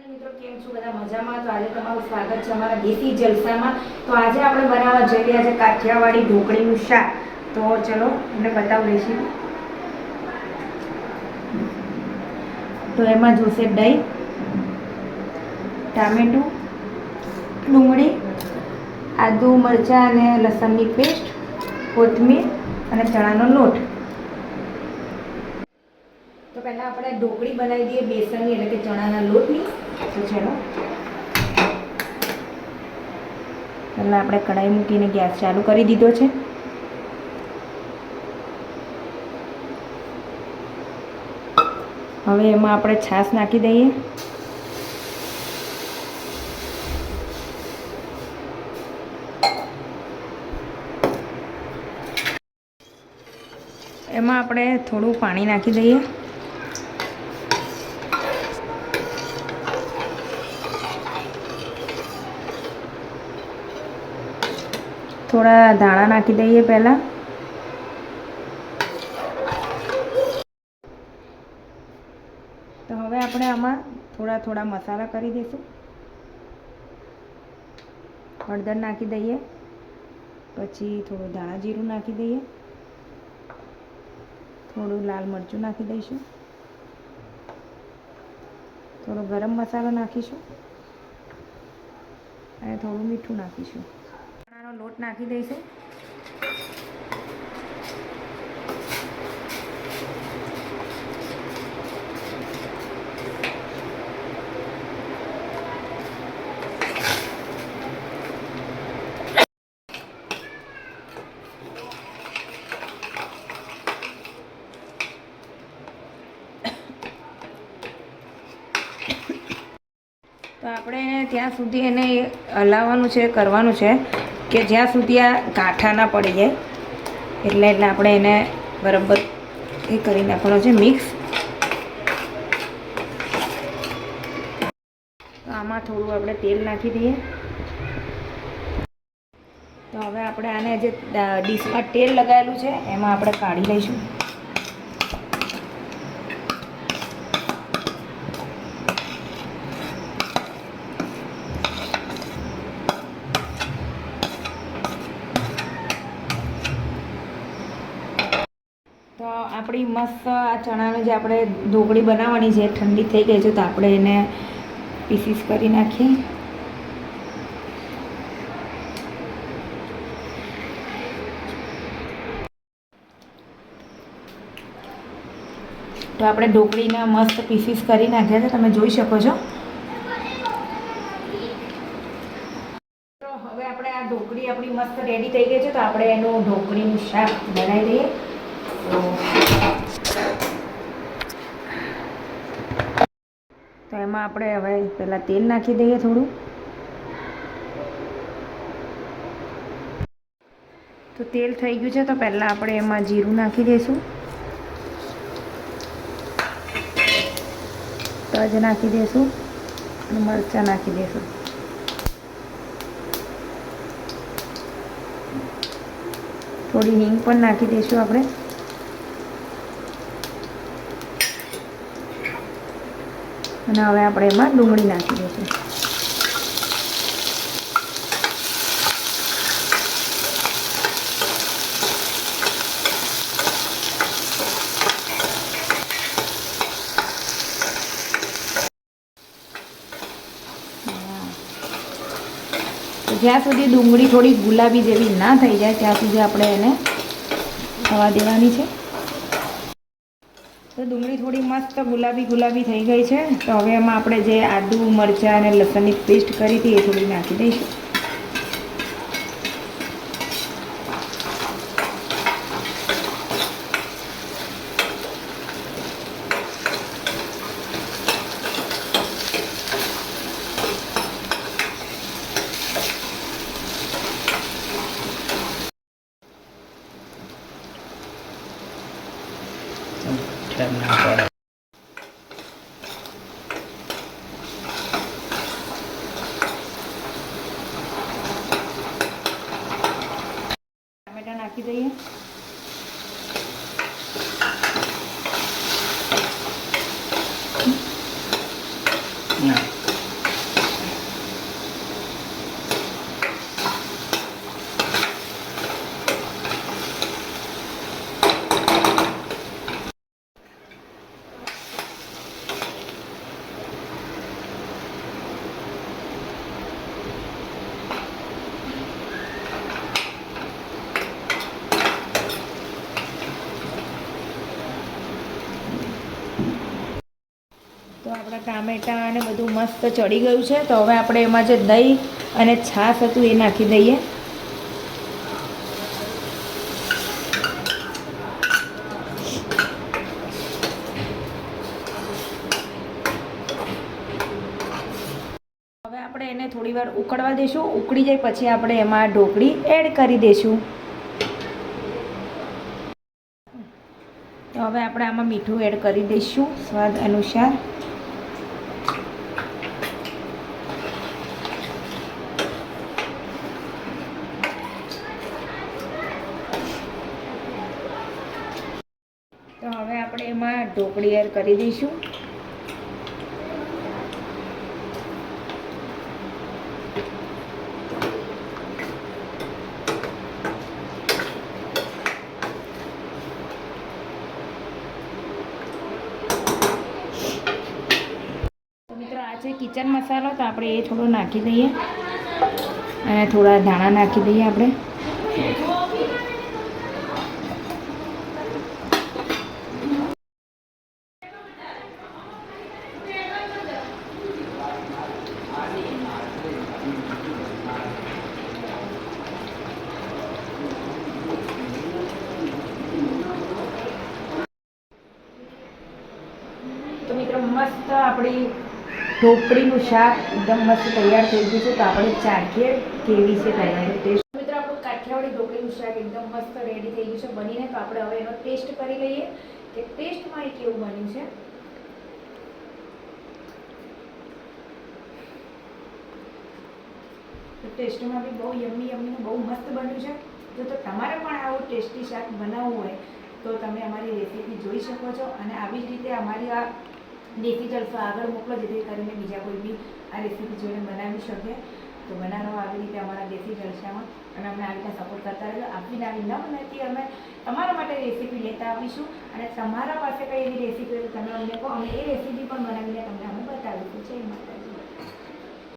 મિત્રો કેમ છો બધા મજામાં? તો આજે તમારું સ્વાગત છે અમારા દેશી જલસામાં. તો આજે આપણે બનાવવા જઈ રહ્યા છે કાઠિયાવાડી ઢોકળીનું શાક. તો ચલો તમને બતાવું રેસીપી. તો એમાં જોશે દહીં, ટામેટું, ડુંગળી, આદુ મરચાં અને લસણની પેસ્ટ, કોથમીર અને ચણાનો લોટ. તો પહેલાં આપણે ઢોકળી બનાવી દઈએ બેસનની એટલે કે ચણાના લોટની. તો ચલો પહેલાં આપણે કઢાઈ મૂકીને ગેસ ચાલુ કરી દીધો છે. હવે એમાં આપણે છાશ નાખી દઈએ. એમાં આપણે થોડું પાણી નાખી દઈએ. થોડા ધાણા નાખી દઈએ પહેલાં. તો હવે આપણે આમાં થોડા થોડા મસાલા કરી દઈશું. હળદર નાખી દઈએ, પછી થોડું ધાણા જીરું નાખી દઈએ, થોડું લાલ મરચું નાખી દઈશું, થોડો ગરમ મસાલો નાખીશું અને થોડું મીઠું નાખીશું. ચણાનો લોટ નાખી દઈશું. તો આપણે ત્યાં સુધી એને હલાવવાનું છે, કરવાનું છે કે જ્યાં સુધી આ ગાંઠા ના પડી જાય. એટલે આપણે એને બરાબર એ કરી નાખવાનો છે મિક્સ. તો આમાં થોડું આપણે તેલ નાખી દઈએ. તો હવે આપણે આને જે ડીશમાં તેલ લગાવેલું છે એમાં આપણે કાઢી લઈશું. તો આપણી મસ્ત આ ચણાની જે આપણે ઢોકળી બનાવવાની છે ઠંડી થઈ ગઈ છે. તો આપણે એને પીસીસ કરી નાખીએ. તો આપણે ઢોકળીના મસ્ત પીસીસ કરી નાખ્યા છે, તમે જોઈ શકો છો. તો હવે આપણે આ ઢોકળી આપણી મસ્ત રેડી થઈ ગઈ છે. તો આપણે એનું ઢોકળીનું શાક બનાવી દઈએ. તો એમાં આપણે હવે પહેલાં તેલ નાખી દઈએ થોડું. તો તેલ થઈ ગયું છે. તો પહેલાં આપણે એમાં જીરું નાખી દઈશું, તજ નાખી દઈશું અને મરચાં નાખી દઈશું. થોડી હિંગ પણ નાખી દઈશું આપણે. અને હવે આપણે એમાં ડુંગળી નાખી દઈશું. જ્યાં સુધી ડુંગળી થોડી ગુલાબી જેવી ના થઈ જાય ત્યાં સુધી આપણે એને થવા દેવાની છે. તો ડુંગળી થોડી મસ્ત ગુલાબી થઈ ગઈ છે. તો હવે એમાં આપણે જે આદુ મરચાં અને લસણની પેસ્ટ કરી હતી એ થોડી નાખી દઈશું. ટામેટાં અને બધું મસ્ત ચડી ગયું છે. તો હવે આપણે એમાં જે દહીં અને છાશ હતું એ નાખી દઈએ. હવે આપણે એને થોડી વાર ઉકળવા દઈશું. ઉકળી જાય પછી આપણે એમાં ઢોકળી એડ કરી દઈશું. તો હવે આપણે આમાં મીઠું એડ કરી દઈશું સ્વાદ અનુસાર. તો હવે આપણે એમાં ઢોકળી એડ કરી દઈશું. મિત્રો આ છે કિચન મસાલો, તો આપણે એ થોડો નાખી દઈએ અને થોડા ધાણા નાખી દઈએ આપણે. તો મિત્રો મસ્ત આપણી ઢોકળીનું શાક એકદમ મસ્ત તૈયાર થઈ ગયું છે. તો આપણે ચાખીએ કેવી છે તૈયારી ટેસ્ટ. મિત્રો આપણું કાઠિયાવાડી ઢોકળીનું શાક એકદમ મસ્ત રેડી થઈ ગયું છે બનીને. તો આપણે હવે એનો ટેસ્ટ કરી લઈએ કે ટેસ્ટમાં એ કેવું બન્યું છે. તો ટેસ્ટમાં બી બહુ યમ્મી યમ્મીનું બહુ મસ્ત બન્યું છે. તો તમારે પણ આવું ટેસ્ટી શાક બનાવવું હોય તો તમે અમારી રેસીપી જોઈ શકો છો. અને આવી જ રીતે અમારી આ દેશી જલસા આગળ મોકલો, જેથી કરીને બીજા કોઈ બી આ રેસીપી જોઈને બનાવી શકે. તો બનાવો આવી રીતે અમારા દેશી જલસામાં, અને અમને આવી રીતે સપોર્ટ કરતા રહેજો. આપણી આવી નવનવી અમે તમારા માટે રેસીપી લેતા આવીશું. અને તમારા પાસે કઈ એવી રેસીપી હોય તો તમે અમને કહો, અમે એ રેસીપી પણ બનાવીને તમને અમે બતાવીશું. જય માતાજી.